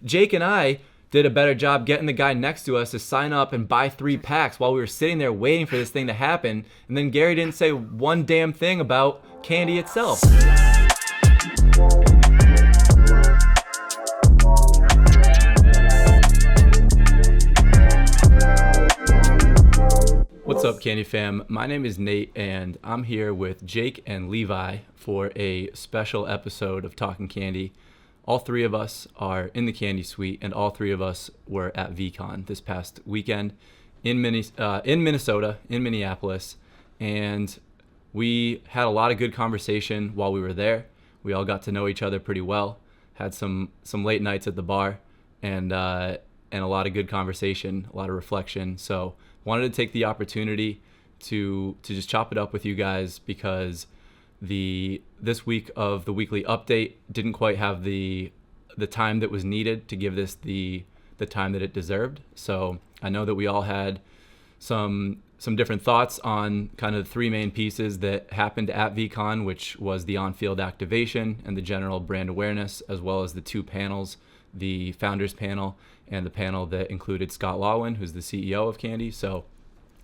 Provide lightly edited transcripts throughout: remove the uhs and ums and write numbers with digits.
Jake and I did a better job getting the guy next to us to sign up and buy 3 packs while we were sitting there waiting for this thing to happen. And then Gary didn't say one damn thing about candy itself. What's up, Candy fam? My name is Nate, and I'm here with Jake and Levi for a special episode of Talkin Candy. All 3 of us are in the Candy Suite, and all 3 of us were at VeeCon this past weekend in Minnesota, in Minneapolis, and we had a lot of good conversation while we were there. We all got to know each other pretty well, had some late nights at the bar, and a lot of good conversation, a lot of reflection. So wanted to take the opportunity to just chop it up with you guys, because this week of the weekly update didn't quite have the time that was needed to give this the time that it deserved. So I know that we all had some different thoughts on kind of the 3 main pieces that happened at VeeCon, which was the on-field activation and the general brand awareness, as well as the 2 panels, the founders panel and the panel that included Scott Lawin, who's the CEO of Candy. So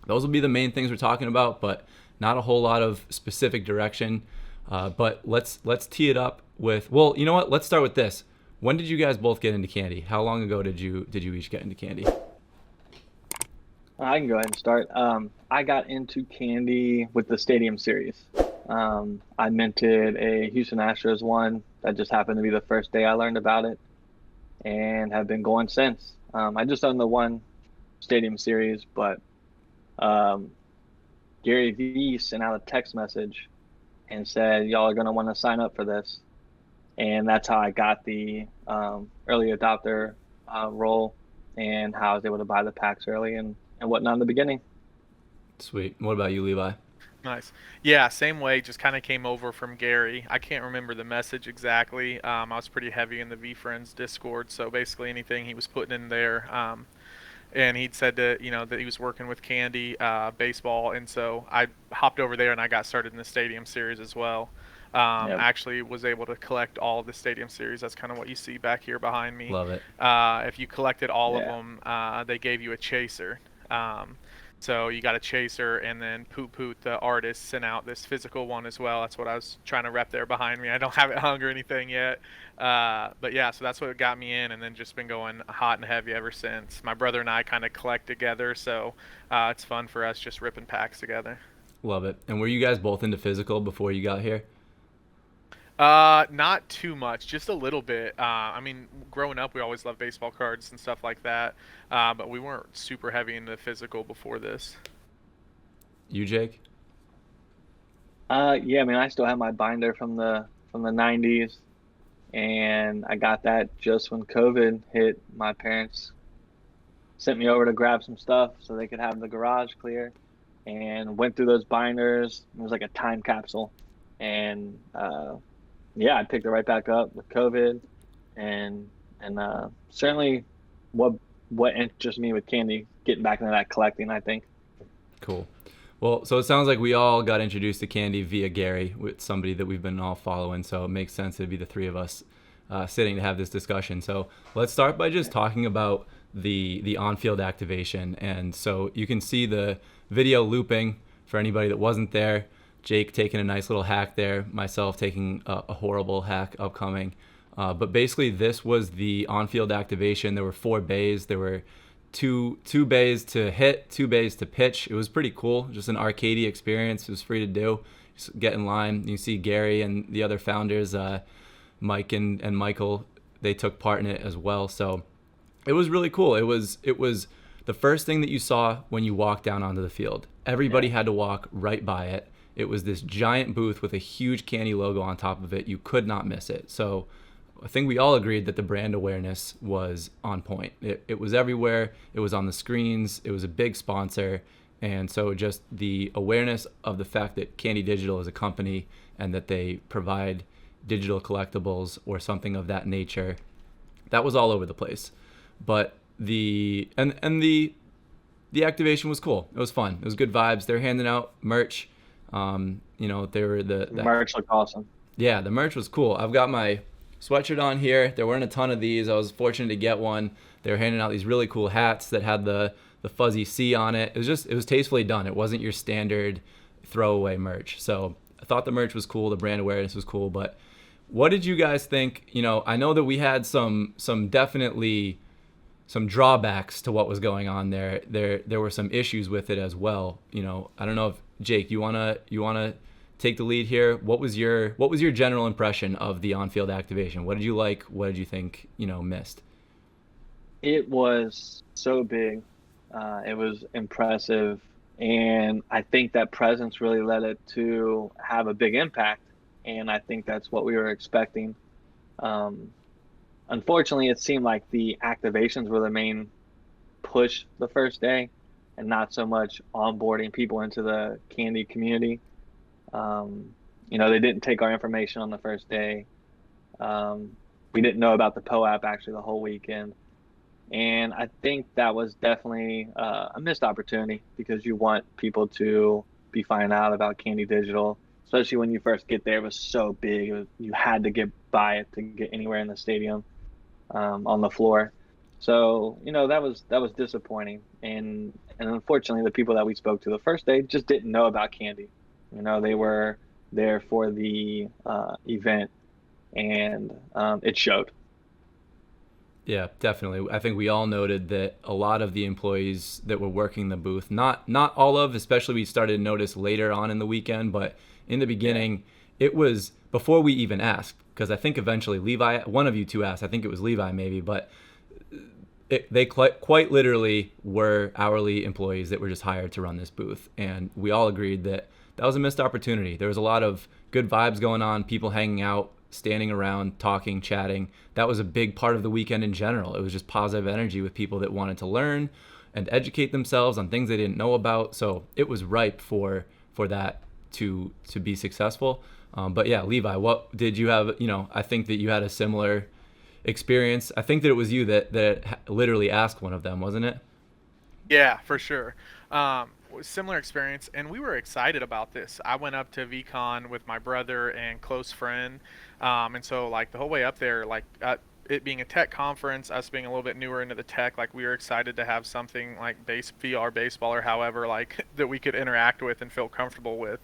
those will be the main things we're talking about, but not a whole lot of specific direction. But let's tee it up with, well, you know what? Let's start with this. When did you guys both get into candy? How long ago did you each get into candy? I can go ahead and start. I got into candy with the Stadium Series. I minted a Houston Astros one. That just happened to be the first day I learned about it, and have been going since. I just own the one Stadium Series, but Gary V sent out a text message and said, y'all are going to want to sign up for this. And that's how I got the early adopter role, and how I was able to buy the packs early and whatnot in the beginning. Sweet. What about you, Levi? Nice. Yeah, same way, just kind of came over from Gary. I can't remember the message exactly. I was pretty heavy in the VFriends Discord, so basically anything he was putting in there. And he'd said that he was working with Candy baseball, and so I hopped over there and I got started in the Stadium Series as well. Yep. Actually was able to collect all of the Stadium Series. That's kind of what you see back here behind me. Love it. If you collected all of them, they gave you a chaser. So you got a chaser, and then Poot Poot, the artist, sent out this physical one as well. That's what I was trying to rep there behind me. I don't have it hung or anything yet. But yeah, so that's what got me in, and then just been going hot and heavy ever since. My brother and I kind of collect together, so it's fun for us just ripping packs together. Love it. And were you guys both into physical before you got here? Not too much, just a little bit. I mean, growing up, we always loved baseball cards and stuff like that, but we weren't super heavy into physical before this. You, Jake? Yeah, I mean, I still have my binder from the 90s, and I got that just when COVID hit. My parents sent me over to grab some stuff so they could have the garage clear, and went through those binders. It was like a time capsule, and yeah, I picked it right back up with COVID, and certainly what interests me with candy, getting back into that collecting, I think. Cool. Well, so it sounds like we all got introduced to candy via Gary, with somebody that we've been all following, so it makes sense it'd be the 3 of us sitting to have this discussion. So let's start by just talking about the on-field activation. And so you can see the video looping for anybody that wasn't there. Jake taking a nice little hack there, myself taking a horrible hack upcoming. But basically this was the on-field activation. There were 4 bays. There were two bays to hit, 2 bays to pitch. It was pretty cool, just an arcadey experience. It was free to do. Just get in line. You see Gary and the other founders, Mike and Michael, they took part in it as well. So it was really cool. It was the first thing that you saw when you walked down onto the field. Everybody had to walk right by it. It was this giant booth with a huge Candy logo on top of it. You could not miss it. So I think we all agreed that the brand awareness was on point. It was everywhere. It was on the screens. It was a big sponsor. And so just the awareness of the fact that Candy Digital is a company and that they provide digital collectibles or something of that nature, that was all over the place. But the activation was cool. It was fun. It was good vibes. They're handing out merch. They were the merch looked awesome. Yeah, the merch was cool. I've got my sweatshirt on here. There weren't a ton of these. I was fortunate to get one. They were handing out these really cool hats that had the fuzzy C on it. It was tastefully done. It wasn't your standard throwaway merch. So I thought the merch was cool. The brand awareness was cool. But what did you guys think? You know, I know that we had some definitely some drawbacks to what was going on there. There were some issues with it as well. You know, I don't know if Jake, you wanna take the lead here. What was your general impression of the on-field activation? What did you like? What did you think, you know, missed? It was so big. It was impressive. And I think that presence really led it to have a big impact. And I think that's what we were expecting. Unfortunately, it seemed like the activations were the main push the first day and not so much onboarding people into the candy community. You know, they didn't take our information on the first day. We didn't know about the PO app actually the whole weekend. And I think that was definitely a missed opportunity because you want people to be finding out about Candy Digital, especially when you first get there. It was so big. You had to get by it to get anywhere in the stadium on the floor. So, you know, that was disappointing. And unfortunately, the people that we spoke to the first day just didn't know about Candy. You know, they were there for the event, and it showed. Yeah, definitely. I think we all noted that a lot of the employees that were working the booth, not all of, especially we started to notice later on in the weekend, but in the beginning, it was before we even asked, because I think eventually Levi, one of you two asked, I think it was Levi maybe, but they quite literally were hourly employees that were just hired to run this booth. And we all agreed that that was a missed opportunity. There was a lot of good vibes going on, people hanging out, standing around, talking, chatting. That was a big part of the weekend in general. It was just positive energy with people that wanted to learn and educate themselves on things they didn't know about. So it was ripe for that to be successful. But yeah, Levi, what did you have? You know, I think that you had a similar experience. I think that it was you that literally asked one of them, wasn't it? Yeah, for sure. Similar experience, and we were excited about this. I went up to VeeCon with my brother and close friend, and so like the whole way up there, like it being a tech conference, us being a little bit newer into the tech, like we were excited to have something like VR baseball or however, like that we could interact with and feel comfortable with,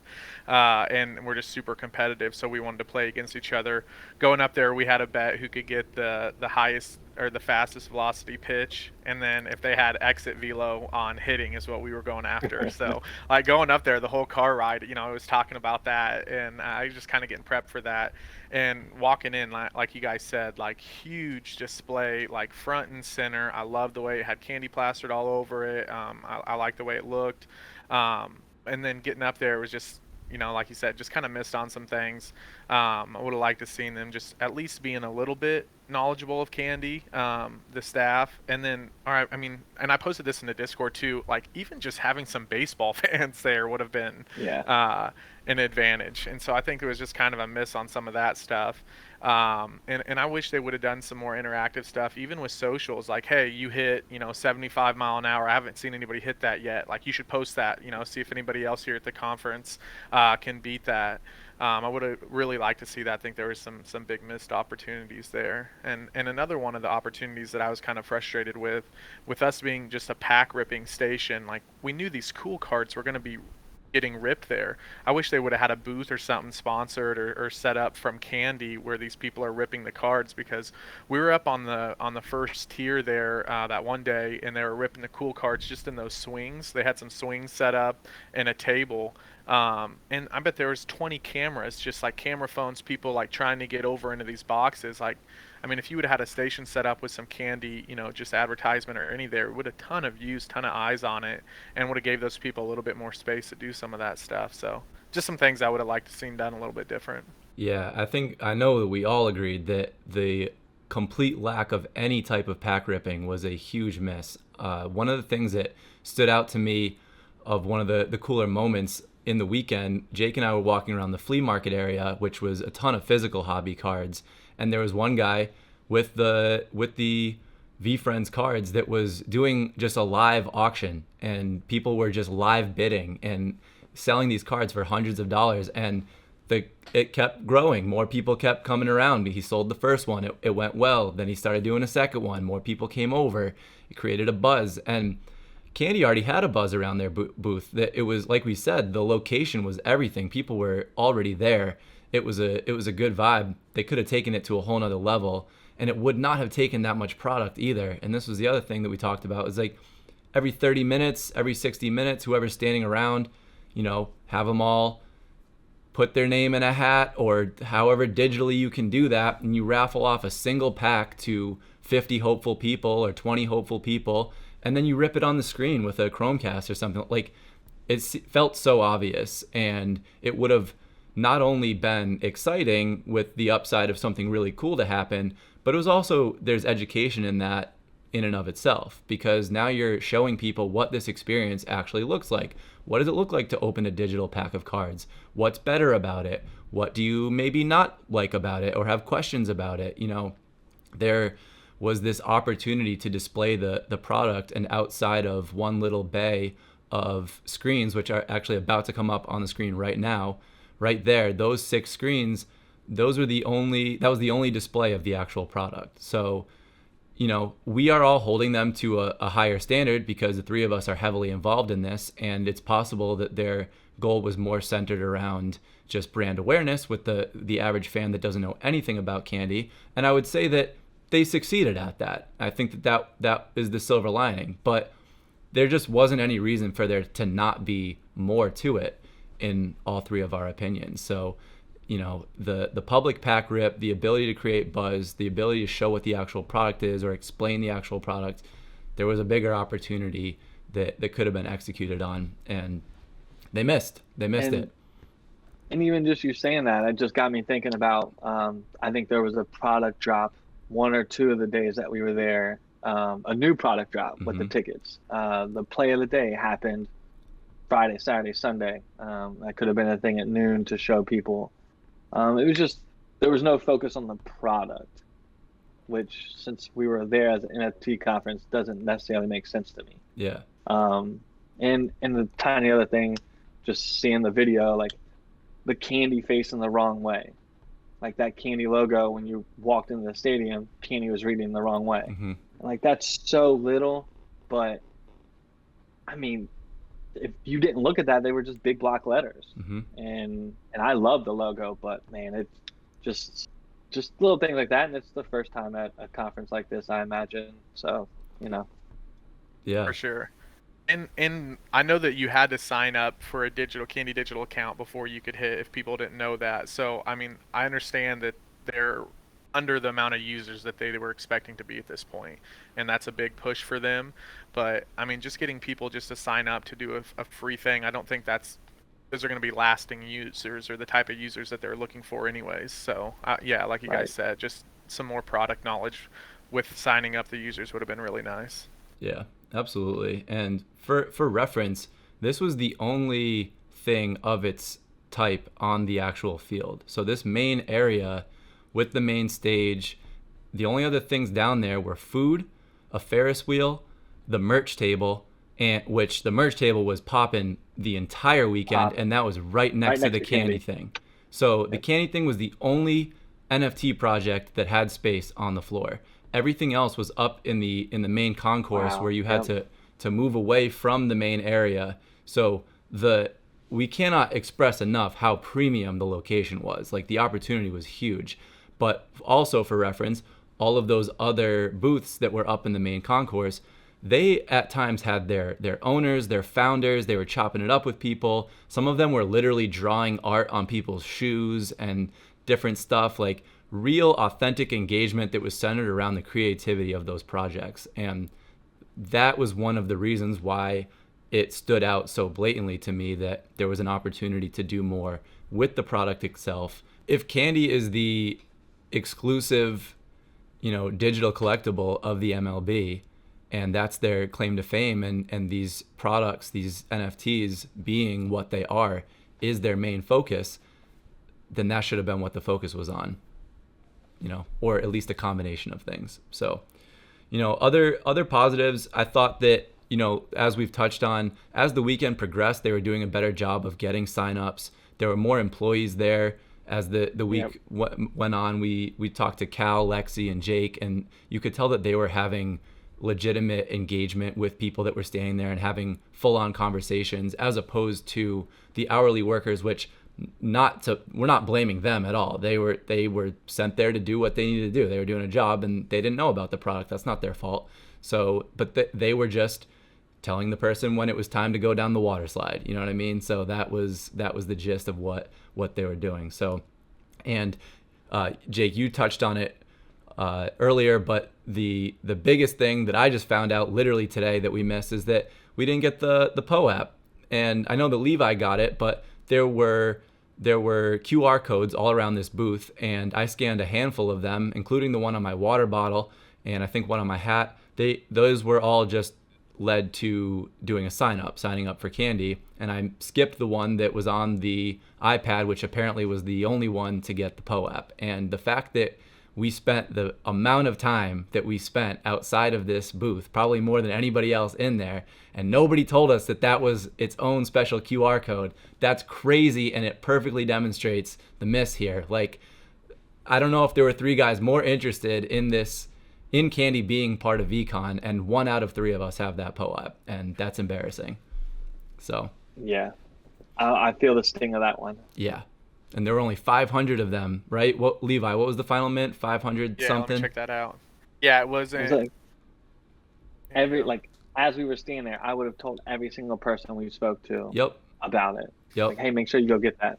and we're just super competitive, so we wanted to play against each other. Going up there, we had a bet who could get the highest or the fastest velocity pitch, and then if they had exit velo on hitting is what we were going after. So like going up there, the whole car ride, you know, I was talking about that, and I was just kind of getting prepped for that. And walking in, like you guys said, like huge display, like front and center. I loved the way it had candy plastered all over it. I liked the way it looked. And then getting up there was just, you know, like you said, just kind of missed on some things. I would have liked to seen them just at least being a little bit knowledgeable of candy, the staff. And then, all right, I mean, and I posted this in the Discord too, like even just having some baseball fans there would have been an advantage. And so I think it was just kind of a miss on some of that stuff. And I wish they would have done some more interactive stuff, even with socials, like, hey, you hit, you know, 75 mile an hour. I haven't seen anybody hit that yet. Like, you should post that, you know, see if anybody else here at the conference can beat that. I would have really liked to see that. I think there was some big missed opportunities there. And another one of the opportunities that I was kind of frustrated with us being just a pack ripping station, like we knew these cool cards were going to be getting ripped there. I wish they would have had a booth or something sponsored or set up from Candy where these people are ripping the cards, because we were up on the first tier there that one day, and they were ripping the cool cards just in those swings. They had some swings set up and a table. And I bet there was 20 cameras, just like camera phones, people like trying to get over into these boxes. Like, I mean, if you would have had a station set up with some candy, you know, just advertisement or any there, would a ton of views, ton of eyes on it, and would have gave those people a little bit more space to do some of that stuff. So just some things I would have liked to seen done a little bit different. Yeah, I know that we all agreed that the complete lack of any type of pack ripping was a huge miss. One of the things that stood out to me of one of the cooler moments in the weekend, Jake and I were walking around the flea market area, which was a ton of physical hobby cards, and there was one guy with the VeeFriends cards that was doing just a live auction, and people were just live bidding and selling these cards for hundreds of dollars. And it kept growing. More people kept coming around. He sold the first one. It went well. Then he started doing a second one. More people came over. It created a buzz. And Candy already had a buzz around their booth. That it was, like we said, the location was everything. People were already there. It was a good vibe. They could have taken it to a whole nother level, and it would not have taken that much product either. And this was the other thing that we talked about, is like every 30 minutes, every 60 minutes, whoever's standing around, have them all put their name in a hat, or however digitally you can do that, and you raffle off a single pack to 50 hopeful people or 20 hopeful people, and then you rip it on the screen with a Chromecast or something. Like, it felt so obvious, and it would have not only been exciting with the upside of something really cool to happen, but it was also, there's education in that in and of itself, because now you're showing people what this experience actually looks like. What does it look like to open a digital pack of cards? What's better about it? What do you maybe not like about it or have questions about it? There was this opportunity to display the product, and outside of one little bay of screens, which are actually about to come up on the screen right now, right there, those 6 screens, that was the only display of the actual product. So, we are all holding them to a higher standard because the 3 of us are heavily involved in this, and it's possible that their goal was more centered around just brand awareness with the average fan that doesn't know anything about candy. And I would say that they succeeded at that. I think that is the silver lining, but there just wasn't any reason for there to not be more to it in all 3 of our opinions. So, the public pack rip, the ability to create buzz, the ability to show what the actual product is or explain the actual product, there was a bigger opportunity that could have been executed on, and they missed it. And even just you saying that, it just got me thinking about, I think there was a product drop 1 or 2 of the days that we were there, a new product drop with the tickets. The play of the day happened Friday, Saturday, Sunday. That could have been a thing at noon to show people. It was just, there was no focus on the product, which, since we were there as an NFT conference, doesn't necessarily make sense to me. Yeah. And the tiny other thing, just seeing the video, like the candy facing the wrong way. Like that candy logo, when you walked into the stadium, candy was reading the wrong way. Like, that's so little, but I mean, if you didn't look at that, they were just big block letters. And I love the logo, but man, it's just little things like that. And it's the first time at a conference like this, I imagine. So, Yeah, for sure. And I know that you had to sign up for a Candy Digital account before you could hit, if people didn't know that. So, I mean, I understand that they're under the amount of users that they were expecting to be at this point, and that's a big push for them. But I mean, just getting people just to sign up to do a free thing, I don't think those are going to be lasting users or the type of users that they're looking for anyways. So yeah, like you guys said, just some more product knowledge with signing up the users would have been really nice. Yeah, absolutely. And for reference, this was the only thing of its type on the actual field. So this main area with the main stage, the only other things down there were food, a Ferris wheel, the merch table, and which the merch table was popping the entire weekend, and that was right next to the candy thing. So the candy thing was the only NFT project that had space on the floor. Everything else was up in the main concourse, where you had to move away from the main area. So we cannot express enough how premium the location was. Like, the opportunity was huge. But also, for reference, all of those other booths that were up in the main concourse, they at times had their owners, their founders. They were chopping it up with people. Some of them were literally drawing art on people's shoes and different stuff, like real authentic engagement that was centered around the creativity of those projects. And that was one of the reasons why it stood out so blatantly to me, that there was an opportunity to do more with the product itself. If candy is the exclusive, digital collectible of the MLB, and that's their claim to fame, and these products, these NFTs being what they are, is their main focus, then that should have been what the focus was on, or at least a combination of things. So, other positives, I thought that, as we've touched on, as the weekend progressed, they were doing a better job of getting signups There were more employees there as the week went on. We talked to Cal, Lexi, and Jake, and you could tell that they were having legitimate engagement with people that were standing there and having full-on conversations, as opposed to the hourly workers, which we're not blaming them at all. They were sent there to do what they needed to do. They were doing a job and they didn't know about the product. That's not their fault. So, but they were just telling the person when it was time to go down the water slide. You know what I mean? So that was the gist of what they were doing. So, and Jake, you touched on it earlier, but the biggest thing that I just found out literally today that we missed is that we didn't get the PO app. And I know that Levi got it, but there were QR codes all around this booth, and I scanned a handful of them, including the one on my water bottle and I think one on my hat. Those were all just led to doing signing up for candy, and I skipped the one that was on the iPad, which apparently was the only one to get the PO app. And the fact that we spent the amount of time that we spent outside of this booth, probably more than anybody else in there, and nobody told us that was its own special QR code, that's crazy, and it perfectly demonstrates the miss here. Like, I don't know if there were 3 guys more interested in candy being part of VeeCon, and 1 out of 3 of us have that PO app, and that's embarrassing. So yeah, I feel the sting of that one. Yeah. And there were only 500 of them, right? Levi, what was the final mint? 500 something? Yeah, let me check that out. Yeah, it was like as we were standing there, I would have told every single person we spoke to about it. Yep. Like, hey, make sure you go get that.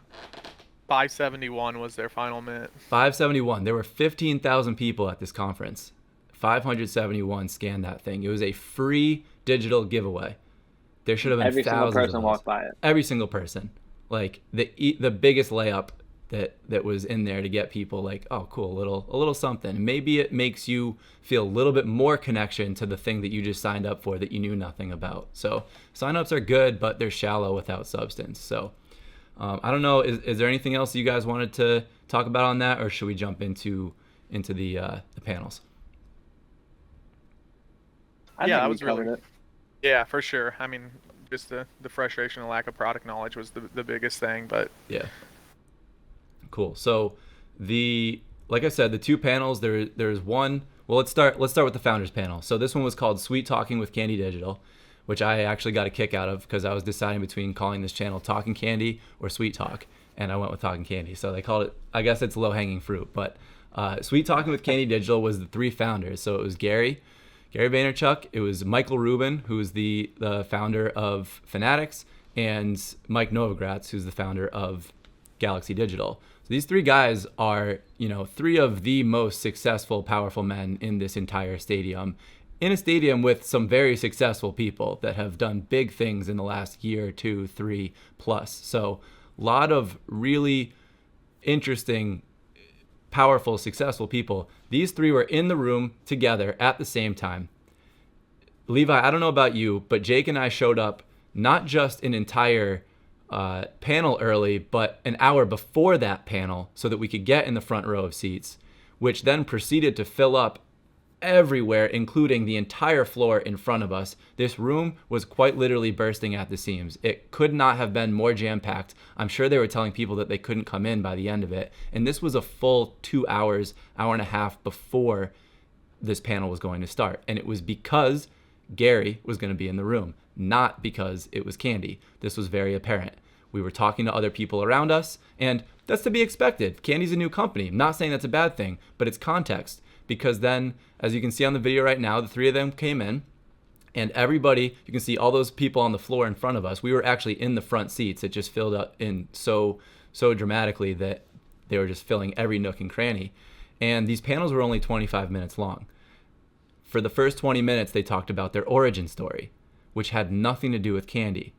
571 was their final mint. 571. There were 15,000 people at this conference. 571 scanned that thing. It was a free digital giveaway. There should have been every thousands single person of walked by it. Every single person. Like the biggest layup that was in there to get people like, oh, cool, a little something. Maybe it makes you feel a little bit more connection to the thing that you just signed up for that you knew nothing about. So signups are good, but they're shallow without substance. So I don't know. Is there anything else you guys wanted to talk about on that, or should we jump into the panels? Yeah, that was really. Yeah, for sure. I mean, just the frustration and lack of product knowledge was the biggest thing, but yeah. Cool. So like I said, the 2 panels, there's one. Well, let's start with the founders panel. So this one was called Sweet Talking with Candy Digital, which I actually got a kick out of because I was deciding between calling this channel Talkin Candy or Sweet Talk, and I went with Talkin Candy. So they called it, I guess it's low hanging fruit, but Sweet Talking with Candy Digital was the 3 founders. So it was Gary Vaynerchuk, it was Michael Rubin, who is the founder of Fanatics, and Mike Novogratz, who's the founder of Galaxy Digital. So these 3 guys are, 3 of the most successful, powerful men in this entire stadium, in a stadium with some very successful people that have done big things in the last year, 2, 3 plus. So a lot of really interesting, powerful, successful people. These 3 were in the room together at the same time. Levi, I don't know about you, but Jake and I showed up not just an entire panel early, but an hour before that panel so that we could get in the front row of seats, which then proceeded to fill up everywhere, including the entire floor in front of us. This room was quite literally bursting at the seams. It could not have been more jam-packed. I'm sure they were telling people that they couldn't come in by the end of it. And this was a full 2 hours, hour and a half before this panel was going to start. And it was because Gary was going to be in the room, not because it was Candy. This was very apparent. We were talking to other people around us, and that's to be expected. Candy's a new company. I'm not saying that's a bad thing, but it's context. Because then, as you can see on the video right now, the 3 of them came in, and everybody, you can see all those people on the floor in front of us. We were actually in the front seats. It just filled up in so dramatically that they were just filling every nook and cranny. And these panels were only 25 minutes long. For the first 20 minutes, they talked about their origin story, which had nothing to do with candy.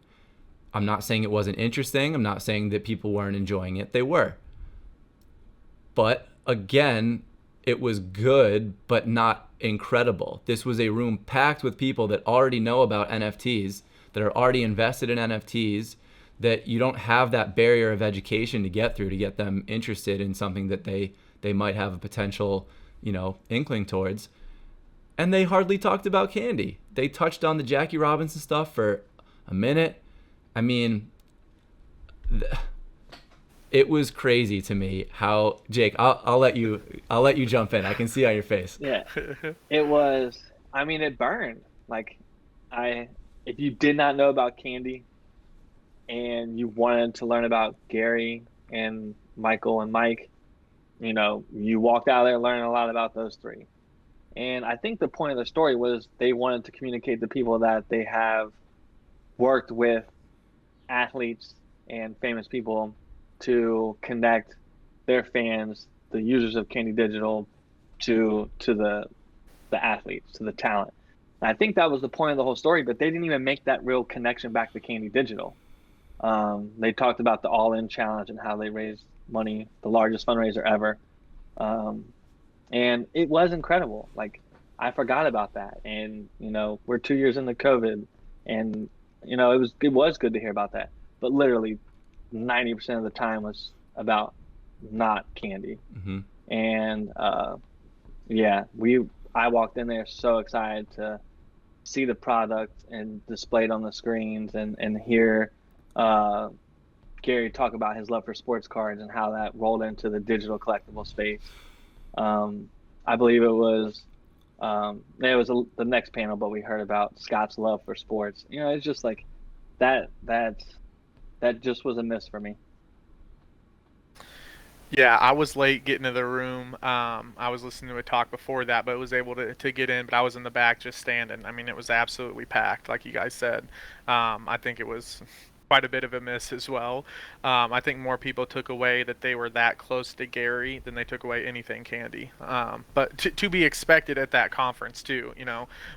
I'm not saying it wasn't interesting. I'm not saying that people weren't enjoying it. They were. But again, it was good, but not incredible. This was a room packed with people that already know about NFTs, that are already invested in NFTs, that you don't have that barrier of education to get through to get them interested in something that they might have a potential, inkling towards. And they hardly talked about candy. They touched on the Jackie Robinson stuff for a minute. I mean, it was crazy to me how, Jake, I'll let you jump in. I can see on your face. Yeah, it was. I mean, it burned. Like, if you did not know about candy and you wanted to learn about Gary and Michael and Mike, you walked out of there learning a lot about those three. And I think the point of the story was they wanted to communicate to people that they have worked with athletes and famous people to connect their fans, the users of Candy Digital, to the athletes, to the talent. And I think that was the point of the whole story, but they didn't even make that real connection back to Candy Digital. They talked about the All-In Challenge and how they raised money, the largest fundraiser ever. And it was incredible. Like, I forgot about that. And, we're 2 years into COVID, and, it was good to hear about that. But literally 90% of the time was about not candy. Mm-hmm. And, I walked in there so excited to see the product and displayed on the screens and hear Gary talk about his love for sports cards and how that rolled into the digital collectible space. I believe it was the next panel, but we heard about Scott's love for sports. It's just like that just was a miss for me. Yeah, I was late getting to the room. I was listening to a talk before that, but was able to get in. But I was in the back just standing. I mean, it was absolutely packed, like you guys said. I think it was quite a bit of a miss as well. I think more people took away that they were that close to Gary than they took away anything candy. But to be expected at that conference too,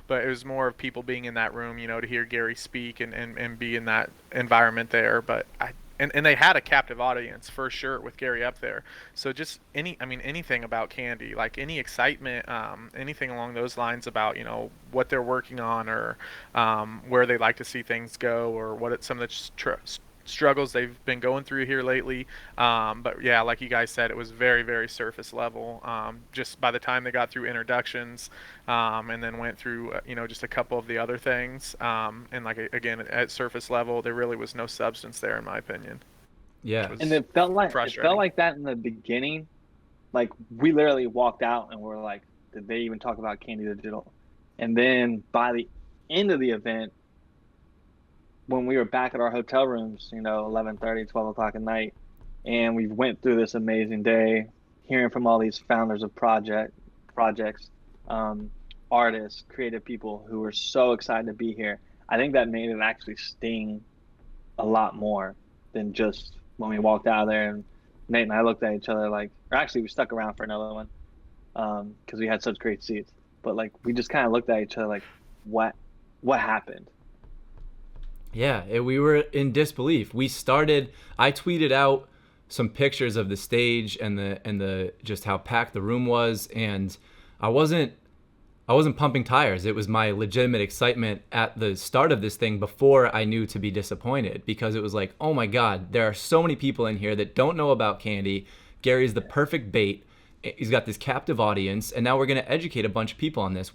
But it was more of people being in that room, to hear Gary speak and be in that environment there. But And they had a captive audience for sure with Gary up there. So just anything about candy, like any excitement, anything along those lines about, what they're working on or where they like to see things go or some of the struggles they've been going through here lately. But yeah, like you guys said, it was very, very surface level. Just by the time they got through introductions and then went through, just a couple of the other things. And like, again, at surface level, there really was no substance there, in my opinion. Yeah. And it felt like that in the beginning. Like, we literally walked out and we're like, did they even talk about Candy Digital? And then by the end of the event, when we were back at our hotel rooms, 11:30, 12 o'clock at night, and we went through this amazing day, hearing from all these founders of projects, artists, creative people who were so excited to be here. I think that made it actually sting a lot more than just when we walked out of there and Nate and I looked at each other or actually we stuck around for another one because we had such great seats. But we just kind of looked at each other like, what happened? Yeah, we were in disbelief. I tweeted out some pictures of the stage and the just how packed the room was, and I wasn't pumping tires. It was my legitimate excitement at the start of this thing before I knew to be disappointed, because it was like, oh my God, there are so many people in here that don't know about candy. Gary's the perfect bait. He's got this captive audience, and now we're going to educate a bunch of people on this.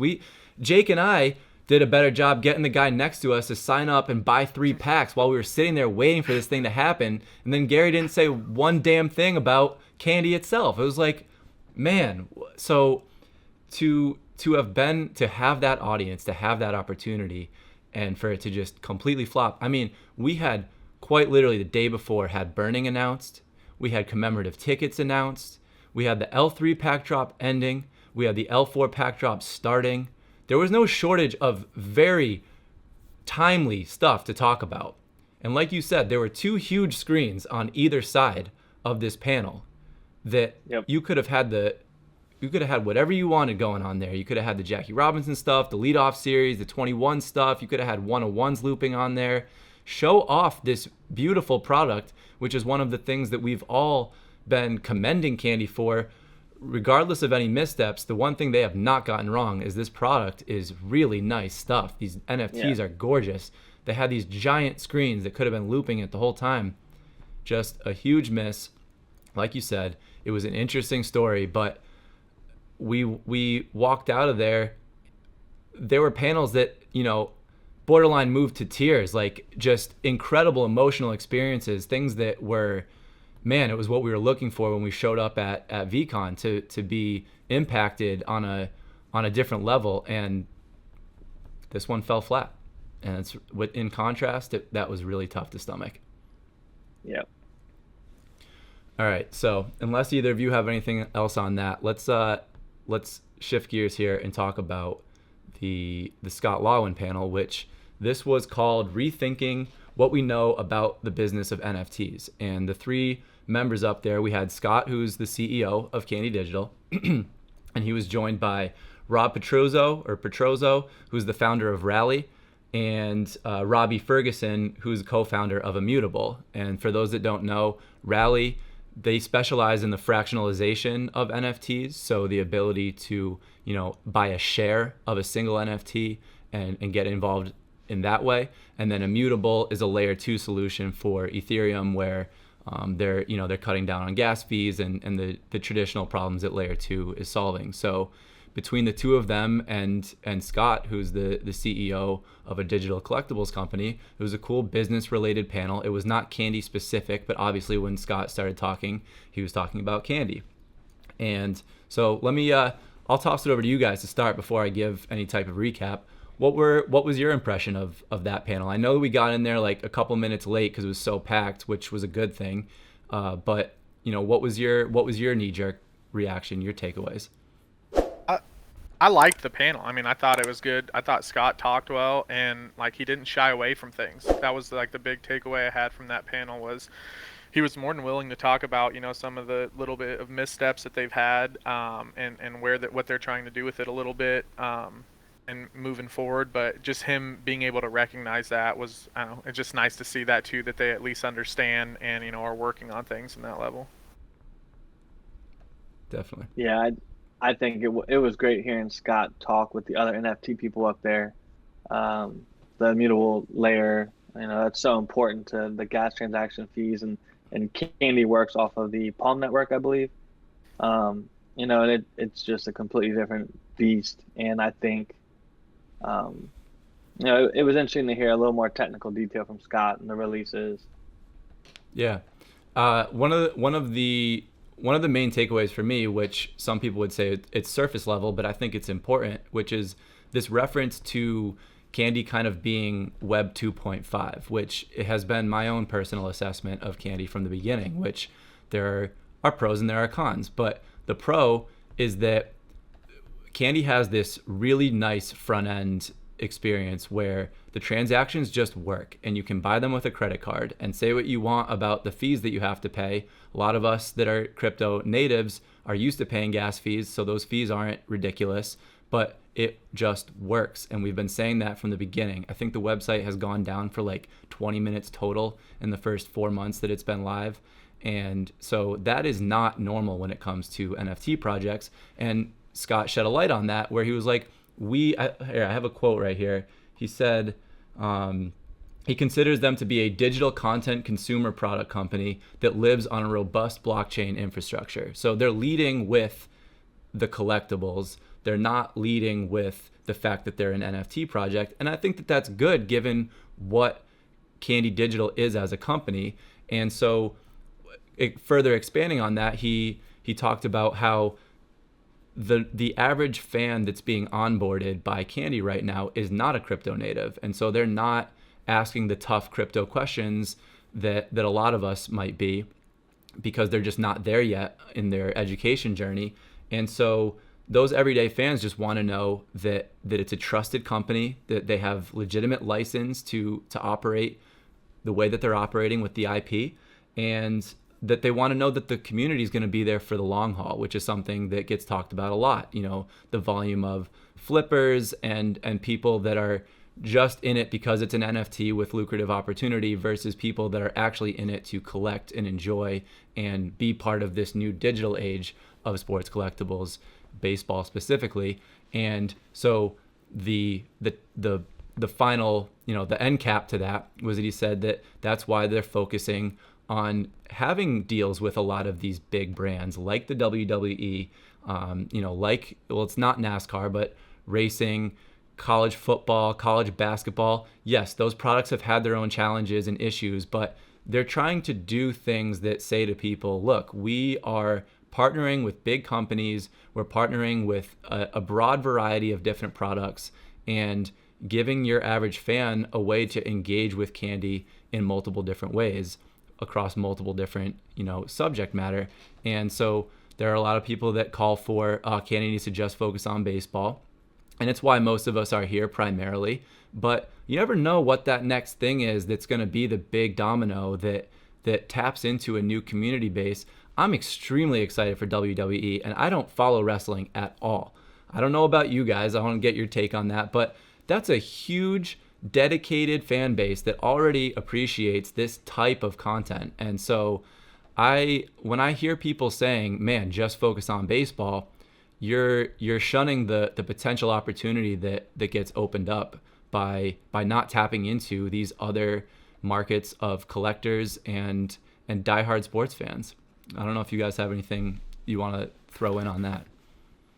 Jake and I did a better job getting the guy next to us to sign up and buy 3 packs while we were sitting there waiting for this thing to happen. And then Gary didn't say one damn thing about candy itself. It was like, man, so to have that audience, to have that opportunity, and for it to just completely flop. I mean, we had quite literally the day before had burning announced. We had commemorative tickets announced. We had the L3 pack drop ending. We had the L4 pack drop starting. There was no shortage of very timely stuff to talk about. And like you said, there were 2 huge screens on either side of this panel that you could have had whatever you wanted going on there. You could have had the Jackie Robinson stuff, the leadoff series, the 21 stuff. You could have had 101s looping on there. Show off this beautiful product, which is one of the things that we've all been commending Candy for. Regardless of any missteps, the one thing they have not gotten wrong is this product is really nice stuff. These NFTs are gorgeous. They had these giant screens that could have been looping it the whole time. Just a huge miss. Like you said, it was an interesting story, but we walked out of there. There were panels that, borderline moved to tears, like just incredible emotional experiences, things that were man, it was what we were looking for when we showed up at VeeCon to be impacted on a different level. And this one fell flat. And it's in contrast, that was really tough to stomach. Yep. All right. So unless either of you have anything else on that, let's shift gears here and talk about the Scott Lawin panel, which this was called Rethinking What We Know About the Business of NFTs. And the three members up there, we had Scott, who's the CEO of Candy Digital, and he was joined by Rob Petrozzo, who's the founder of Rally, and Robbie Ferguson, who's co-founder of Immutable. And for those that don't know, Rally, they specialize in the fractionalization of NFTs, so the ability to, buy a share of a single NFT and get involved in that way. And then Immutable is a layer 2 solution for Ethereum, where they're cutting down on gas fees and the traditional problems that layer 2 is solving. So between the two of them and Scott, who's the CEO of a digital collectibles company, it was a cool business related panel. It was not candy specific, but obviously when Scott started talking, he was talking about candy. And so I'll toss it over to you guys to start before I give any type of recap. What was your impression of that panel? I know we got in there like a couple minutes late because it was so packed, which was a good thing. But what was your knee-jerk reaction, your takeaways? I liked the panel. I mean, I thought it was good. I thought Scott talked well, and like he didn't shy away from things. That was like the big takeaway I had from that panel was he was more than willing to talk about some of the little bit of missteps that they've had, and what they're trying to do with it a little bit, and moving forward. But just him being able to recognize that was, I don't know, it's just nice to see that too, that they at least understand and are working on things in that level. Definitely. Yeah, I think it was great hearing Scott talk with the other NFT people up there. The immutable layer, that's so important to the gas transaction fees, and Candy works off of the Palm network, I believe. And it's just a completely different beast. And I think, it was interesting to hear a little more technical detail from Scott and the releases. Yeah. One of the main takeaways for me, which some people would say it's surface level, but I think it's important, which is this reference to Candy kind of being Web 2.5, which it has been my own personal assessment of Candy from the beginning, which there are pros and there are cons. But the pro is that Candy has this really nice front end experience where the transactions just work and you can buy them with a credit card, and say what you want about the fees that you have to pay. A lot of us that are crypto natives are used to paying gas fees, so those fees aren't ridiculous, but it just works. And we've been saying that from the beginning. I think the website has gone down for like 20 minutes total in the first 4 months that it's been live. And so that is not normal when it comes to NFT projects. And Scott shed a light on that, where he was like, I have a quote right here. He said, he considers them to be a digital content consumer product company that lives on a robust blockchain infrastructure. So they're leading with the collectibles. They're not leading with the fact that they're an NFT project. And I think that that's good given what Candy Digital is as a company. And so further expanding on that, he talked about how the average fan that's being onboarded by Candy right now is not a crypto native. And so they're not asking the tough crypto questions that a lot of us might be, because they're just not there yet in their education journey. And so those everyday fans just want to know that it's a trusted company, that they have legitimate license to operate the way that they're operating with the IP, and that they want to know that the community is going to be there for the long haul, which is something that gets talked about a lot. The volume of flippers and people that are just in it because it's an NFT with lucrative opportunity versus people that are actually in it to collect and enjoy and be part of this new digital age of sports collectibles, baseball specifically. And so the final, the end cap to that was that he said that's why they're focusing on having deals with a lot of these big brands like the WWE, it's not NASCAR, but racing, college football, college basketball. Yes, those products have had their own challenges and issues, but they're trying to do things that say to people, look, we are partnering with big companies, we're partnering with a broad variety of different products, and giving your average fan a way to engage with candy in multiple different ways across multiple different, subject matter. And so there are a lot of people that call for candy needs to just focus on baseball. And it's why most of us are here primarily. But you never know what that next thing is that's going to be the big domino that taps into a new community base. I'm extremely excited for WWE, and I don't follow wrestling at all. I don't know about you guys. I want to get your take on that. But that's a huge, dedicated fan base that already appreciates this type of content. And so when I hear people saying, man, just focus on baseball, you're shunning the potential opportunity that gets opened up by not tapping into these other markets of collectors and diehard sports fans. I don't know if you guys have anything you want to throw in on that.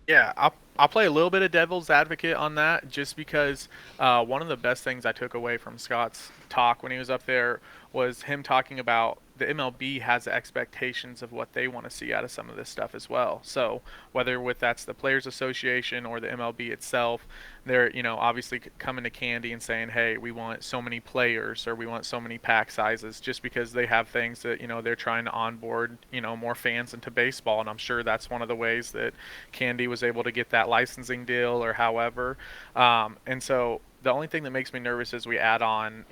Yeah, I'll play a little bit of devil's advocate on that, just because one of the best things I took away from Scott's talk when he was up there was him talking about the MLB has expectations of what they want to see out of some of this stuff as well. So whether that's the Players Association or the MLB itself, they're obviously coming to Candy and saying, hey, we want so many players or we want so many pack sizes, just because they have things that they're trying to onboard more fans into baseball. And I'm sure that's one of the ways that Candy was able to get that licensing deal or however. And so the only thing that makes me nervous as we add on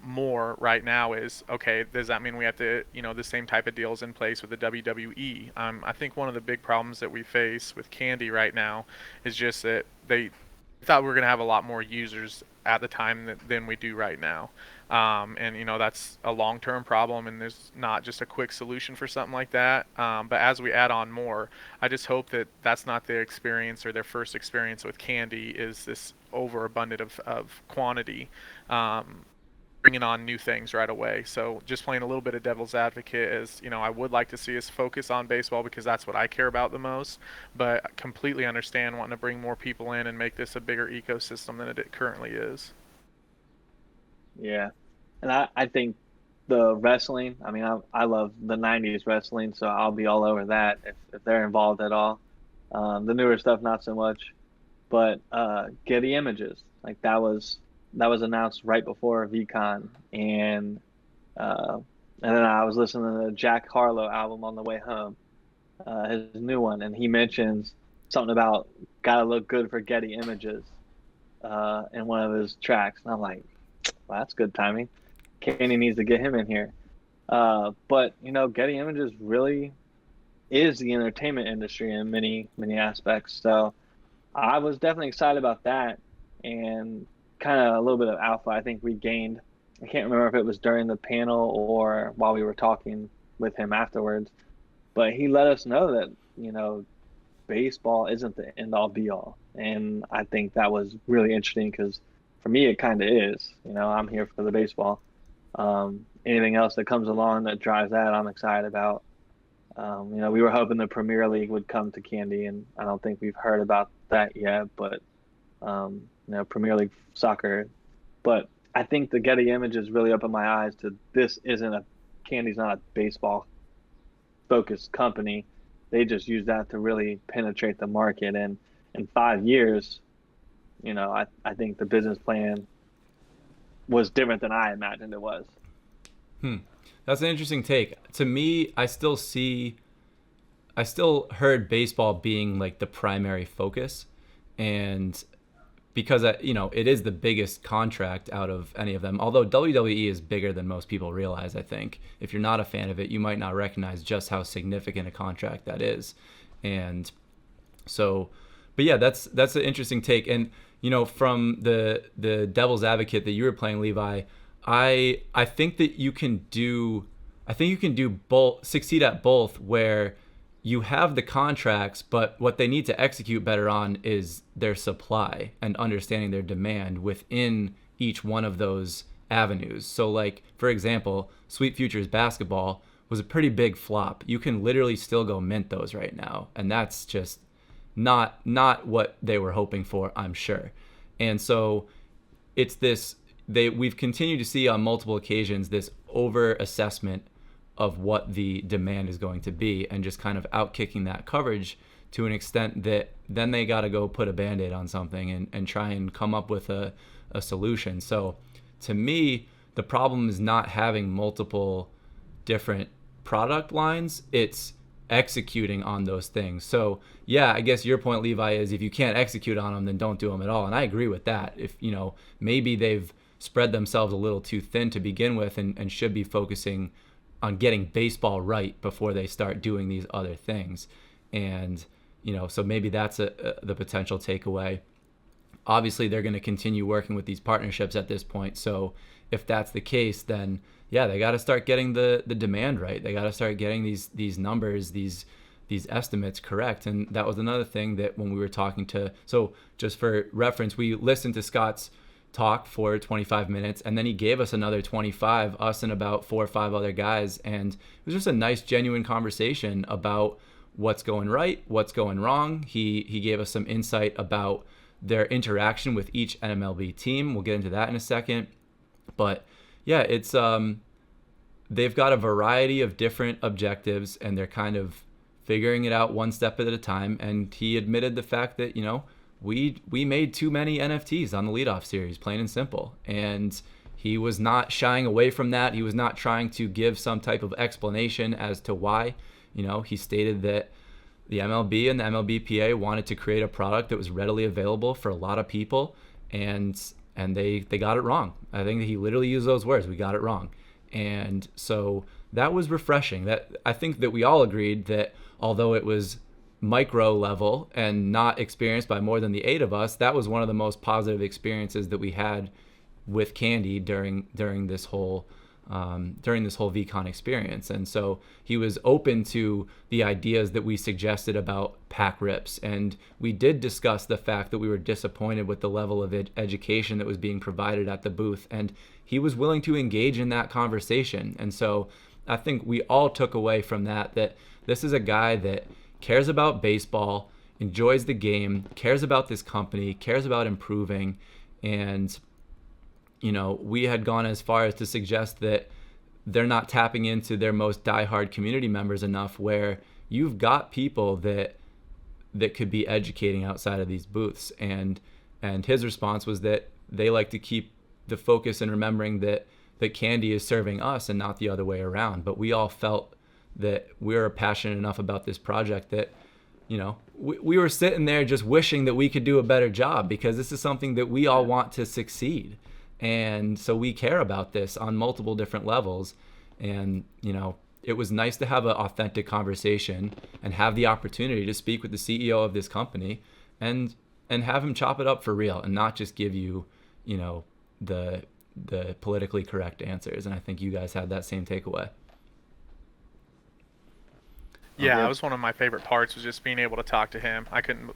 more right now is, okay, does that mean we have to the same type of deals in place with the WWE? I think one of the big problems that we face with Candy right now is just that they thought we were going to have a lot more users at the time than we do right now, and that's a long-term problem, and there's not just a quick solution for something like that. But as we add on more, I just hope that that's not their experience or their first experience with Candy is this overabundant of quantity, bringing on new things right away. So just playing a little bit of devil's advocate is, I would like to see us focus on baseball because that's what I care about the most, but I completely understand wanting to bring more people in and make this a bigger ecosystem than it currently is. Yeah. And I think the wrestling, I love the 90s wrestling, so I'll be all over that if they're involved at all. The newer stuff, not so much. But Getty Images, like that was announced right before VeeCon, and then I was listening to the Jack Harlow album on the way home, his new one, and he mentions something about gotta look good for Getty Images in one of his tracks, and I'm like, well, that's good timing. Kenny needs to get him in here. But Getty Images really is the entertainment industry in many aspects, so I was definitely excited about that, and kind of a little bit of alpha I think we gained. I can't remember if it was during the panel or while we were talking with him afterwards, but he let us know that baseball isn't the end all be all, and I think that was really interesting because for me it kind of is. I'm here for the baseball. Anything else that comes along that drives that, I'm excited about. We were hoping the Premier League would come to Candy, and I don't think we've heard about that yet, but Premier League soccer. But I think the Getty Images really opened my eyes to Candy's not a baseball focused company. They just use that to really penetrate the market, and in 5 years, I think the business plan was different than I imagined it was. That's an interesting take. To me, I still heard baseball being like the primary focus, and because it is the biggest contract out of any of them. Although WWE is bigger than most people realize, I think. If you're not a fan of it, you might not recognize just how significant a contract that is. And so, but yeah, that's an interesting take. And from the devil's advocate that you were playing, Levi, I think that you can do both, succeed at both, where you have the contracts, but what they need to execute better on is their supply and understanding their demand within each one of those avenues. So like, for example, Sweet Futures basketball was a pretty big flop. You can literally still go mint those right now, and that's just not what they were hoping for, I'm sure. And so it's this we've continued to see on multiple occasions this over assessment of what the demand is going to be, and just kind of outkicking that coverage to an extent that then they got to go put a Band-Aid on something and try and come up with a solution. So to me, the problem is not having multiple different product lines, it's executing on those things. So yeah, I guess your point, Levi, is if you can't execute on them, then don't do them at all. And I agree with that. If, you know, maybe they've spread themselves a little too thin to begin with, and should be focusing on getting baseball right before they start doing these other things. And, you know, so maybe that's the potential takeaway. Obviously, they're going to continue working with these partnerships at this point. So if that's the case, then yeah, they got to start getting the demand right. They got to start getting these numbers, these estimates correct. And that was another thing that when we were talking to, so just for reference, we listened to Scott's talk for 25 minutes, and then he gave us another 25, us and about 4 or 5 other guys. And it was just a nice, genuine conversation about what's going right, what's going wrong. He gave us some insight about their interaction with each NMLB team. We'll get into that in a second. But yeah, it's they've got a variety of different objectives, and they're kind of figuring it out one step at a time. And he admitted the fact that, you know, we made too many NFTs on the leadoff series, plain and simple. And he was not shying away from that. He was not trying to give some type of explanation as to why. You know, he stated that the MLB and the MLBPA wanted to create a product that was readily available for a lot of people, and they got it wrong. I think that he literally used those words, we got it wrong. And so that was refreshing. That I think that we all agreed that although it was micro level and not experienced by more than the 8 of us, that was one of the most positive experiences that we had with Candy during this whole VeeCon experience. And so he was open to the ideas that we suggested about pack rips, and we did discuss the fact that we were disappointed with the level of education that was being provided at the booth, and he was willing to engage in that conversation. And so I think we all took away from that this is a guy that cares about baseball, enjoys the game, cares about this company, cares about improving. And you know, we had gone as far as to suggest that they're not tapping into their most diehard community members enough, where you've got people that could be educating outside of these booths. And his response was that they like to keep the focus in remembering that Candy is serving us and not the other way around. But we all felt that we were passionate enough about this project that, you know, we were sitting there just wishing that we could do a better job, because this is something that we all want to succeed. And so we care about this on multiple different levels. And, you know, it was nice to have an authentic conversation and have the opportunity to speak with the CEO of this company and have him chop it up for real and not just give you, you know, the politically correct answers. And I think you guys had that same takeaway. Yeah, that was one of my favorite parts, was just being able to talk to him. I couldn't,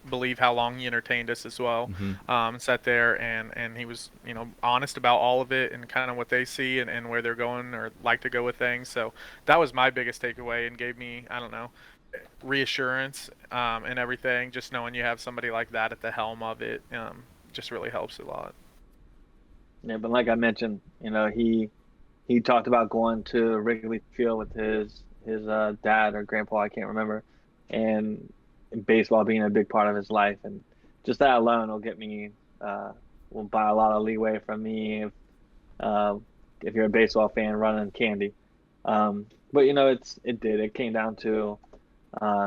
believe how long he entertained us as well. Sat there and he was, you know, honest about all of it and kind of what they see and where they're going or like to go with things. So that was my biggest takeaway and gave me, I don't know, reassurance and everything. Just knowing you have somebody like that at the helm of it just really helps a lot. Yeah, but like I mentioned, you know, he talked about going to Wrigley Field with his dad or grandpa, I can't remember, and baseball being a big part of his life. And just that alone will get me, will buy a lot of leeway from me if you're a baseball fan running Candy. But, you know, it came down to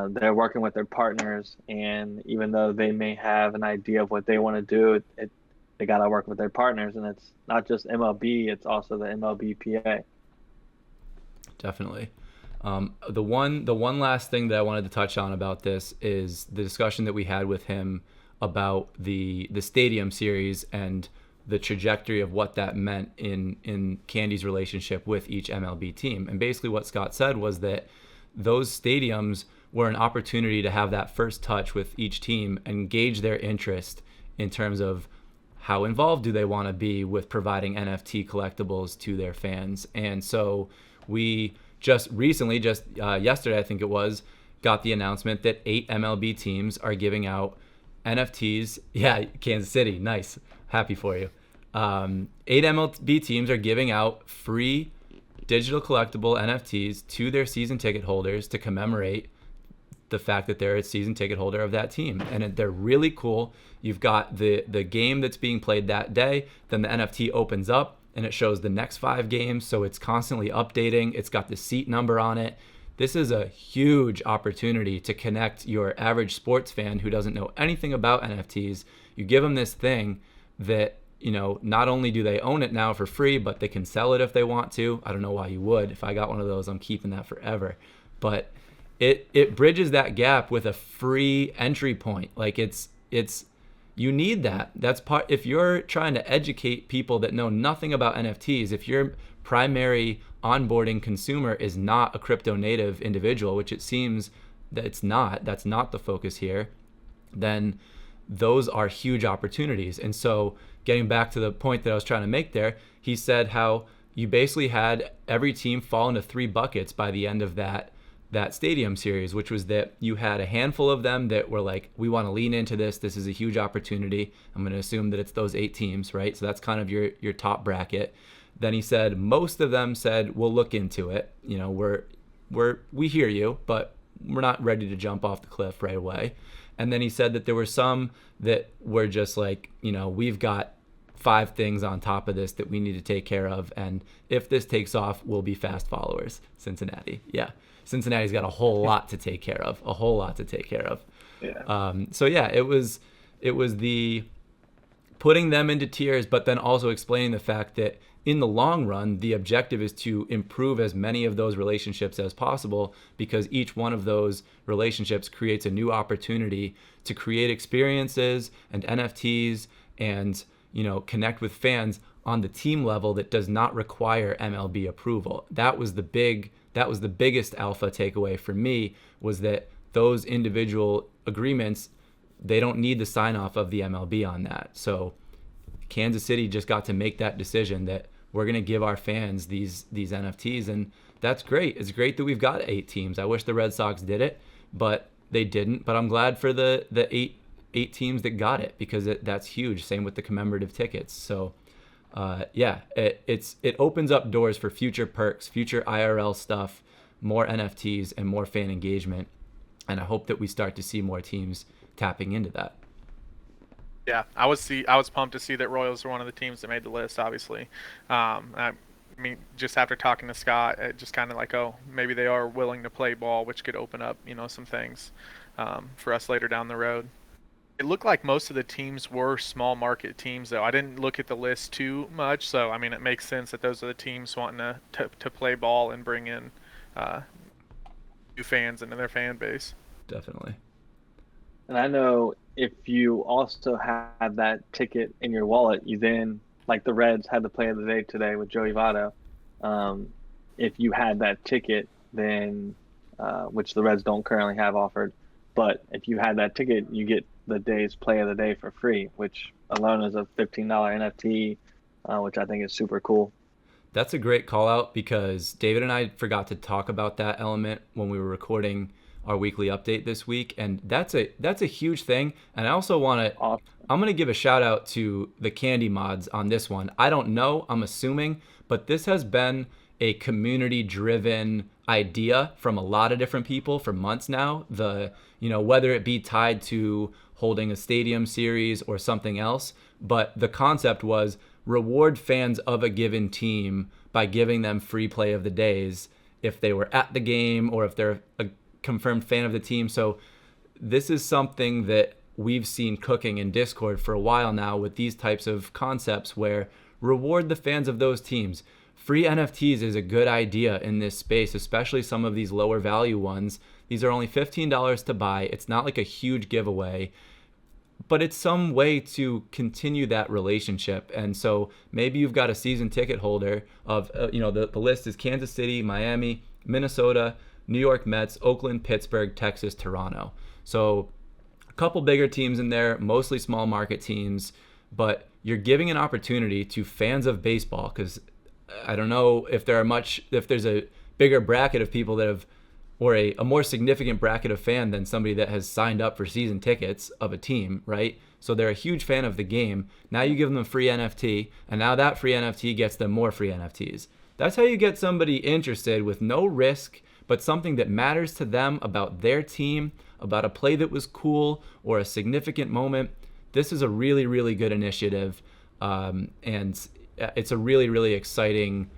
they're working with their partners, and even though they may have an idea of what they want to do, they got to work with their partners, and it's not just MLB, it's also the MLBPA. Definitely. The one last thing that I wanted to touch on about this is the discussion that we had with him about the stadium series and the trajectory of what that meant in Candy's relationship with each MLB team. And basically what Scott said was that those stadiums were an opportunity to have that first touch with each team and gauge their interest in terms of how involved do they want to be with providing NFT collectibles to their fans. And so we just recently, yesterday I think it was, got the announcement that 8 MLB teams are giving out NFTs. Yeah, Kansas City, nice, happy for you. 8 MLB teams are giving out free digital collectible NFTs to their season ticket holders to commemorate the fact that they're a season ticket holder of that team. And they're really cool. You've got the game that's being played that day, then the NFT opens up and it shows the next 5 games, so it's constantly updating. It's got the seat number on it. This is a huge opportunity to connect your average sports fan who doesn't know anything about NFTs. You give them this thing that, not only do they own it now for free, but they can sell it if they want to. I don't know why you would. If I got one of those, I'm keeping that forever. But it bridges that gap with a free entry point. Like it's you need that. That's part. If you're trying to educate people that know nothing about NFTs, if your primary onboarding consumer is not a crypto native individual, which it seems that it's not, that's not the focus here, then those are huge opportunities. And so getting back to the point that I was trying to make there, he said how you basically had every team fall into 3 buckets by the end of that stadium series, which was that you had a handful of them that were like, we want to lean into this. This is a huge opportunity. I'm going to assume that it's those 8 teams, right? So that's kind of your top bracket. Then he said most of them said, we'll look into it. We hear you, but we're not ready to jump off the cliff right away. And then he said that there were some that were just like, we've got 5 things on top of this that we need to take care of. And if this takes off, we'll be fast followers. Cincinnati. Yeah. Cincinnati's got a whole lot to take care of. Yeah. So yeah, it was the putting them into tiers, but then also explaining the fact that in the long run, the objective is to improve as many of those relationships as possible, because each one of those relationships creates a new opportunity to create experiences and NFTs and, connect with fans on the team level that does not require MLB approval. That was the biggest alpha takeaway for me, was that those individual agreements, they don't need the sign off of the MLB on that. So Kansas City just got to make that decision that we're going to give our fans these NFTs, and that's great. It's great that we've got 8 teams. I wish the Red Sox did it, but they didn't. But I'm glad for the 8 teams that got it, because that's huge. Same with the commemorative tickets. So it opens up doors for future perks, future IRL stuff, more NFTs, and more fan engagement. And I hope that we start to see more teams tapping into that. Yeah, I was pumped to see that Royals were one of the teams that made the list, obviously. I mean, just after talking to Scott, it just kind of like, oh, maybe they are willing to play ball, which could open up, some things for us later down the road. It looked like most of the teams were small market teams, though. I didn't look at the list too much, so I mean, it makes sense that those are the teams wanting to play ball and bring in new fans into their fan base. Definitely. And I know if you also have that ticket in your wallet, you then, like the Reds had the play of the day today with Joey Votto. If you had that ticket, then, which the Reds don't currently have offered, but if you had that ticket, you get the day's play of the day for free, which alone is a $15 NFT, which I think is super cool. That's a great call out, because David and I forgot to talk about that element when we were recording our weekly update this week, and that's a huge thing. And I also I'm going to give a shout out to the Candy mods on this one. I don't know, I'm assuming, but this has been a community driven idea from a lot of different people for months now. Whether it be tied to holding a stadium series or something else, but the concept was reward fans of a given team by giving them free play of the days if they were at the game or if they're a confirmed fan of the team. So this is something that we've seen cooking in Discord for a while now with these types of concepts, where reward the fans of those teams. Free NFTs is a good idea in this space, especially some of these lower value ones. These are only $15 to buy. It's not like a huge giveaway, but it's some way to continue that relationship. And so maybe you've got a season ticket holder of, the list is Kansas City, Miami, Minnesota, New York Mets, Oakland, Pittsburgh, Texas, Toronto. So a couple bigger teams in there, mostly small market teams, but you're giving an opportunity to fans of baseball, because I don't know if there's a bigger bracket of people that have, or a more significant bracket of fan than somebody that has signed up for season tickets of a team, right? So they're a huge fan of the game. Now you give them a free NFT, and now that free NFT gets them more free NFTs. That's how you get somebody interested with no risk, but something that matters to them about their team, about a play that was cool or a significant moment. This is a really, really good initiative, and it's a really, really exciting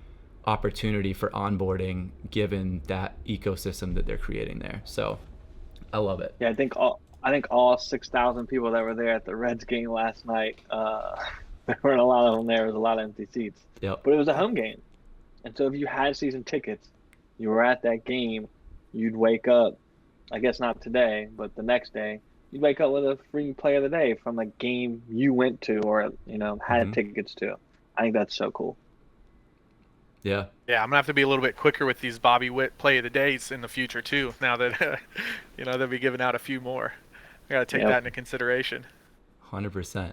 opportunity for onboarding given that ecosystem that they're creating there. So I love it. Yeah, I think all 6,000 people that were there at the Reds game last night, there weren't a lot of them there. There was a lot of empty seats. Yep. But it was a home game. And so if you had season tickets, you were at that game, you'd wake up, I guess not today, but the next day, you'd wake up with a free play of the day from a game you went to or, had tickets to. I think that's so cool. Yeah. Yeah, I'm gonna have to be a little bit quicker with these Bobby Witt play of the days in the future too. Now that they'll be giving out a few more, I gotta take that into consideration. 100%.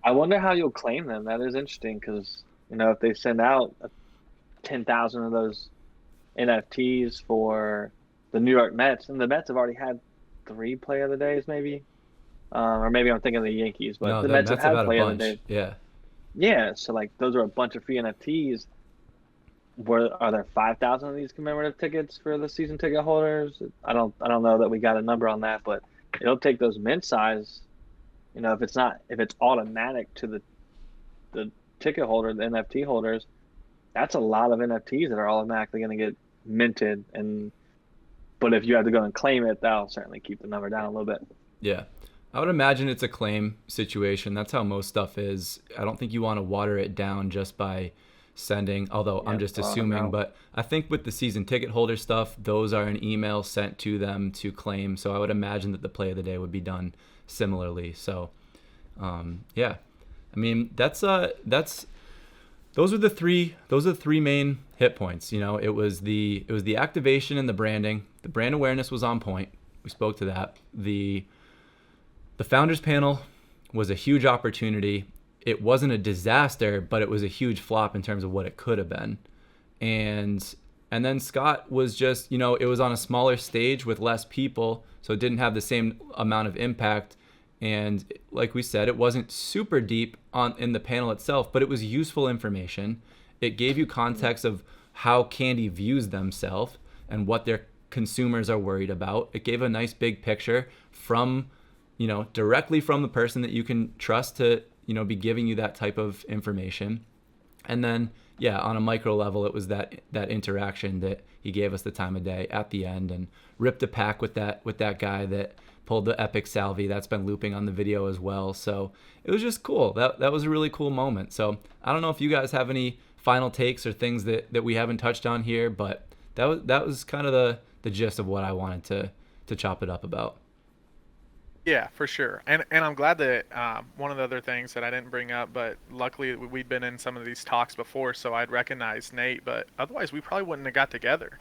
I wonder how you'll claim them. That is interesting because if they send out 10,000 of those NFTs for the New York Mets, and the Mets have already had 3 play of the days, maybe, or maybe I'm thinking of the Yankees, but the Mets have had play of the days. Yeah. So those are a bunch of free NFTs. Are there 5,000 of these commemorative tickets for the season ticket holders? I don't know that we got a number on that, but it'll take those mint size. If it's automatic to the ticket holder, the NFT holders, that's a lot of NFTs that are automatically going to get minted. But if you have to go and claim it, that'll certainly keep the number down a little bit. Yeah. I would imagine it's a claim situation. That's how most stuff is. I don't think you want to water it down just by sending, although I'm just assuming, but I think with the season ticket holder stuff, those are an email sent to them to claim. So I would imagine that the play of the day would be done similarly. So, yeah, I mean, those are the three main hit points. It was the activation and the branding. The brand awareness was on point. We spoke to that. The founders panel was a huge opportunity. It wasn't a disaster, but it was a huge flop in terms of what it could have been. And then Scott was just, it was on a smaller stage with less people, so it didn't have the same amount of impact. And like we said, it wasn't super deep in the panel itself, but it was useful information. It gave you context of how Candy views themselves and what their consumers are worried about. It gave a nice big picture from, directly from the person that you can trust to be giving you that type of information. And then, yeah, on a micro level, it was that interaction that he gave us the time of day at the end and ripped a pack with that guy that pulled the epic salvi that's been looping on the video as well. So it was just cool. That was a really cool moment. So I don't know if you guys have any final takes or things that we haven't touched on here, but that was kind of the gist of what I wanted to chop it up about. Yeah, for sure. And I'm glad that one of the other things that I didn't bring up, but luckily we'd been in some of these talks before, so I'd recognize Nate, but otherwise we probably wouldn't have got together.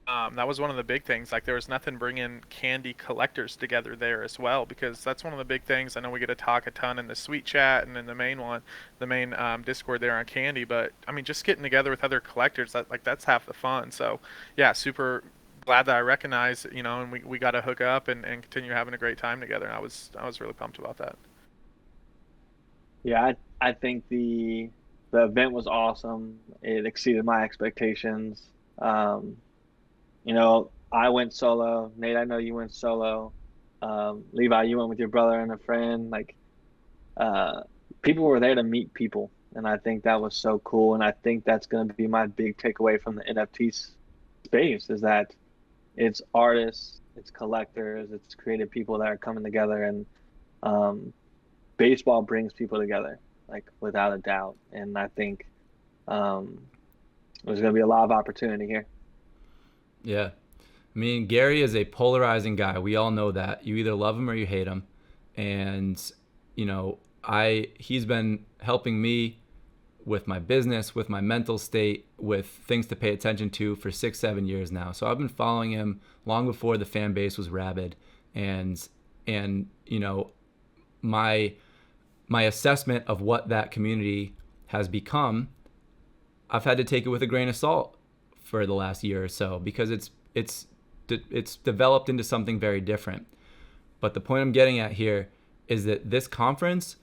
That was one of the big things. There was nothing bringing candy collectors together there as well, because that's one of the big things. I know we get to talk a ton in the Sweet Chat and in the main Discord there on Candy, but I mean, just getting together with other collectors, that's half the fun. So yeah, super glad that I recognize, and we got to hook up and continue having a great time together. And I was really pumped about that. Yeah, I think the event was awesome. It exceeded my expectations. I went solo. Nate, I know you went solo. Levi, you went with your brother and a friend. People were there to meet people, and I think that was so cool. And I think that's going to be my big takeaway from the NFT space is that it's artists, it's collectors, it's creative people that are coming together, and baseball brings people together, without a doubt. And I think there's going to be a lot of opportunity here. Yeah. I mean, Gary is a polarizing guy. We all know that. You either love him or you hate him. And, he's been helping me with my business, with my mental state, with things to pay attention to for 6-7 years now. So I've been following him long before the fan base was rabid. And my assessment of what that community has become, I've had to take it with a grain of salt for the last year or so, because it's developed into something very different. But the point I'm getting at here is that this conference,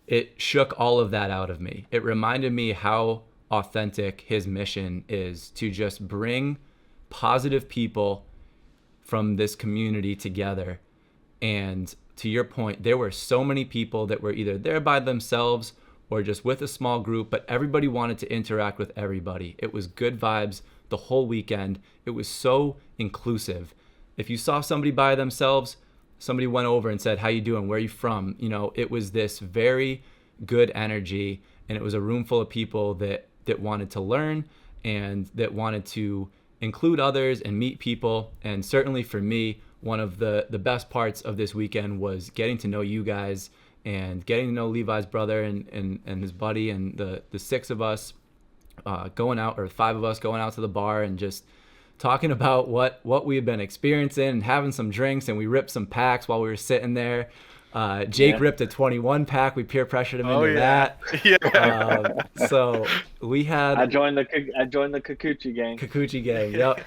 it shook all of that out of me. It reminded me how authentic his mission is, to just bring positive people from this community together. And to your point, there were so many people that were either there by themselves or just with a small group, but everybody wanted to interact with everybody. It was good vibes the whole weekend. It was so inclusive. If you saw somebody by themselves, somebody went over and said, "How you doing? Where are you from?" You know, it was this very good energy, and it was a room full of people that wanted to learn and that wanted to include others and meet people. And certainly for me, one of the best parts of this weekend was getting to know you guys and getting to know Levi's brother and his buddy, and the six of us going out, or five of us going out to the bar and just talking about what we had been experiencing and having some drinks. And we ripped some packs while we were sitting there. Jake ripped a 21 pack. We peer pressured him into that. Yeah. So we had. I joined the Kikuchi gang. Kikuchi gang. Yep.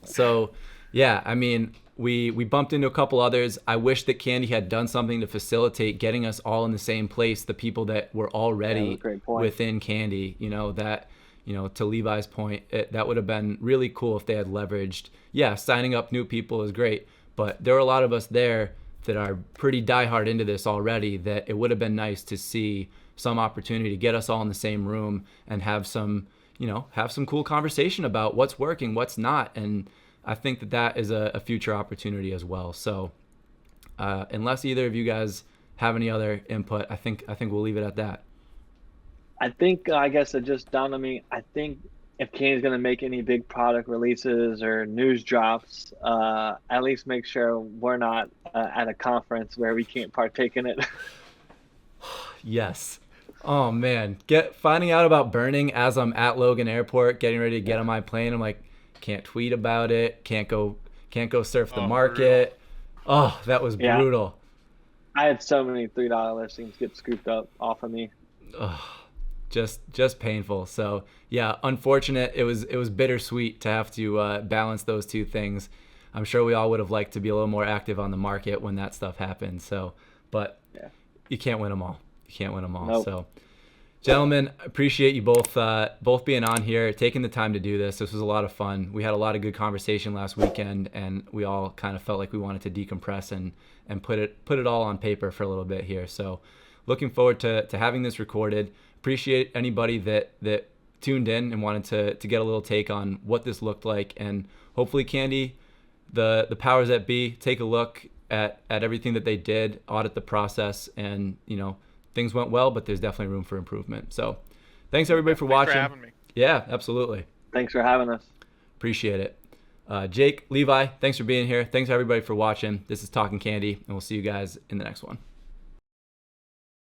So, yeah. I mean, we bumped into a couple others. I wish that Candy had done something to facilitate getting us all in the same place. The people that were already within Candy. You know that. You know, to Levi's point, that would have been really cool if they had leveraged. Yeah, signing up new people is great, but there were a lot of us there that are pretty diehard into this already, that it would have been nice to see some opportunity to get us all in the same room and have some cool conversation about what's working, what's not. And I think that is a future opportunity as well. So unless either of you guys have any other input, I think we'll leave it at that. I think, I guess it just dawned on me, I think if Kane's going to make any big product releases or news drops, at least make sure we're not at a conference where we can't partake in it. Yes. Oh, man. Finding out about burning as I'm at Logan Airport, getting ready to get on my plane. I'm like, can't tweet about it. Can't go surf the market. Brutal. Oh, that was brutal. I had so many $3 listings get scooped up off of me. Oh. Just painful. So yeah, unfortunate. It was bittersweet to have to balance those two things. I'm sure we all would have liked to be a little more active on the market when that stuff happened. So, but you can't win them all. Nope. So, gentlemen, appreciate you both being on here, taking the time to do this. This was a lot of fun. We had a lot of good conversation last weekend, and we all kind of felt like we wanted to decompress and put it all on paper for a little bit here. So, looking forward to having this recorded. Appreciate anybody that tuned in and wanted to get a little take on what this looked like, and hopefully Candy, the powers that be, take a look at everything that they did, audit the process, and things went well, but there's definitely room for improvement. So thanks everybody for watching. Thanks for having me. Yeah, absolutely. Thanks for having us. Appreciate it. Jake, Levi, thanks for being here. Thanks everybody for watching. This is Talkin' Candy, and we'll see you guys in the next one.